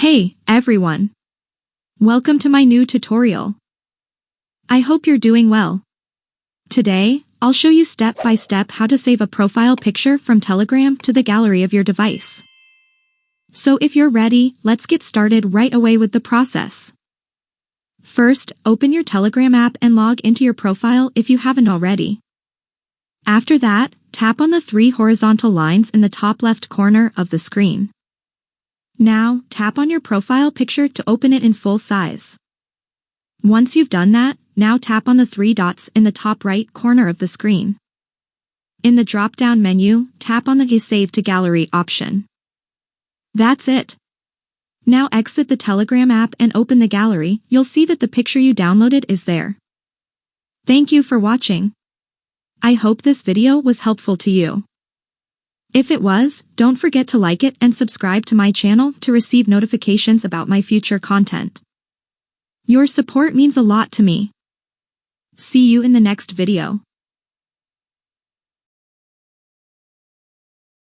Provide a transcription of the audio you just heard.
Hey, everyone. Welcome to my new tutorial. I hope you're doing well. Today, I'll show you step by step how to save a profile picture from Telegram to the gallery of your device. So if you're ready, let's get started right away with the process. First, open your Telegram app and log into your profile if you haven't already. After that, tap on the three horizontal lines in the top left corner of the screen. Now, tap on your profile picture to open it in full size. Once you've done that, now tap on the three dots in the top right corner of the screen. In the drop-down menu, tap on the Save to Gallery option. That's it. Now exit the Telegram app and open the gallery. You'll see that the picture you downloaded is there. Thank you for watching. I hope this video was helpful to you. If it was, don't forget to like it and subscribe to my channel to receive notifications about my future content. Your support means a lot to me. See you in the next video.